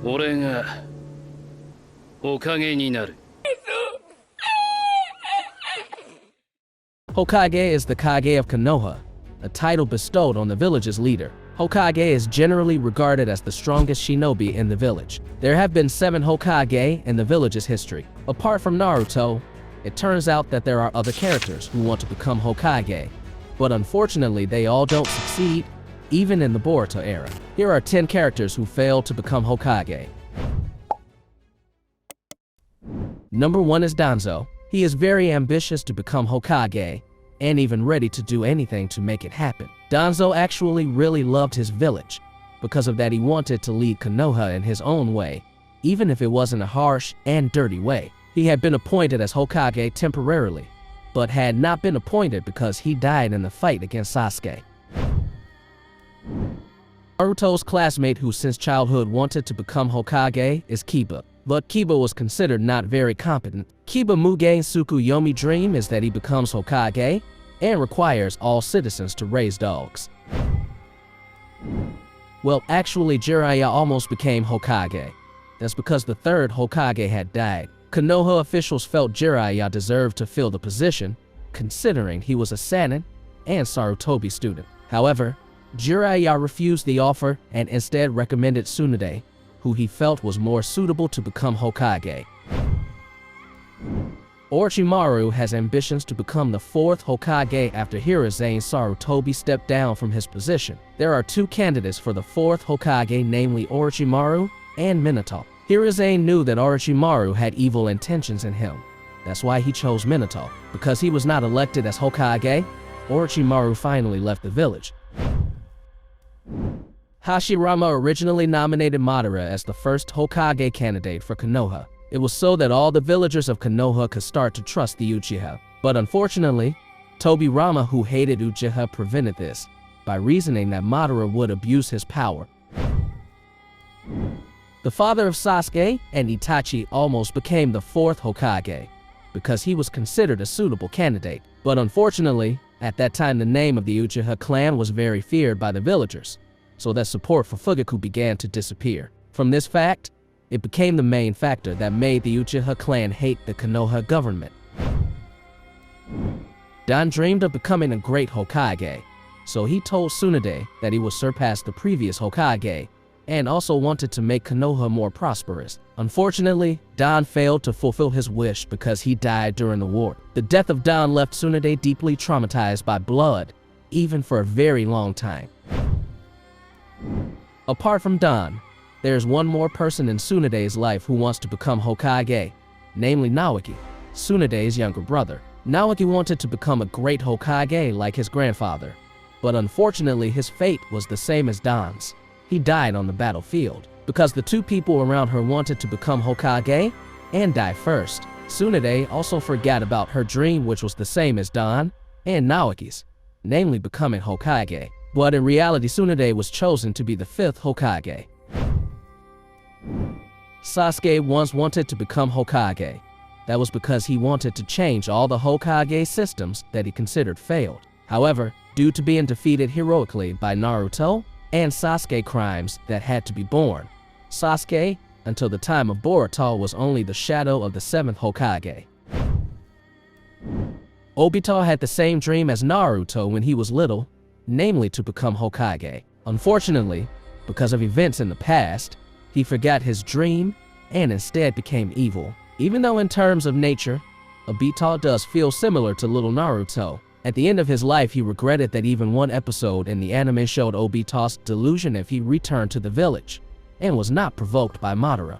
俺がHokageになる。Hokage is the Kage of Konoha, a title bestowed on the village's leader. Hokage is generally regarded as the strongest shinobi in the village. There have been 7 Hokage in the village's history. Apart from Naruto, it turns out that there are other characters who want to become Hokage, but unfortunately they all don't succeed, even in the Boruto era. Here are 10 characters who failed to become Hokage. Number 1 is Danzo. He is very ambitious to become Hokage, and even ready to do anything to make it happen. Danzo actually really loved his village. Because of that, he wanted to lead Konoha in his own way, even if it wasn't a harsh and dirty way. He had been appointed as Hokage temporarily, but had not been appointed because he died in the fight against Sasuke. Naruto's classmate who since childhood wanted to become Hokage is Kiba, but Kiba was considered not very competent. Kiba Mugen's Tsukuyomi dream is that he becomes Hokage and requires all citizens to raise dogs. Well, actually Jiraiya almost became Hokage. That's because the 3rd Hokage had died. Konoha officials felt Jiraiya deserved to fill the position, considering he was a Sannin and Sarutobi student. However, Jiraiya refused the offer and instead recommended Tsunade, who he felt was more suitable to become Hokage. Orochimaru has ambitions to become the 4th Hokage after Hiruzen Sarutobi stepped down from his position. There are 2 candidates for the 4th Hokage, namely Orochimaru and Minato. Hiruzen knew that Orochimaru had evil intentions in him. That's why he chose Minato. Because he was not elected as Hokage, Orochimaru finally left the village. Hashirama originally nominated Madara as the first Hokage candidate for Konoha. It was so that all the villagers of Konoha could start to trust the Uchiha. But unfortunately, Tobirama, who hated Uchiha, prevented this by reasoning that Madara would abuse his power. The father of Sasuke and Itachi almost became the 4th Hokage because he was considered a suitable candidate. But unfortunately, at that time the name of the Uchiha clan was very feared by the villagers, so that support for Fugaku began to disappear. From this fact, it became the main factor that made the Uchiha clan hate the Konoha government. Dan dreamed of becoming a great Hokage, so he told Tsunade that he would surpass the previous Hokage, and also wanted to make Konoha more prosperous. Unfortunately, Dan failed to fulfill his wish because he died during the war. The death of Dan left Tsunade deeply traumatized by blood, even for a very long time. Apart from Dan, there's one more person in Tsunade's life who wants to become Hokage, namely Naoki, Tsunade's younger brother. Naoki wanted to become a great Hokage like his grandfather, but unfortunately his fate was the same as Dan's. He died on the battlefield. Because the 2 people around her wanted to become Hokage and die first, Tsunade also forgot about her dream, which was the same as Dan and Naoki's, namely becoming Hokage. But in reality, Tsunade was chosen to be the 5th Hokage. Sasuke once wanted to become Hokage. That was because he wanted to change all the Hokage systems that he considered failed. However, due to being defeated heroically by Naruto and Sasuke crimes that had to be borne, Sasuke, until the time of Boruto, was only the shadow of the 7th Hokage. Obito had the same dream as Naruto when he was little, namely to become Hokage. Unfortunately, because of events in the past, he forgot his dream and instead became evil. Even though in terms of nature, Obito does feel similar to little Naruto. At the end of his life, he regretted that even one episode in the anime showed Obito's delusion if he returned to the village, and was not provoked by Madara.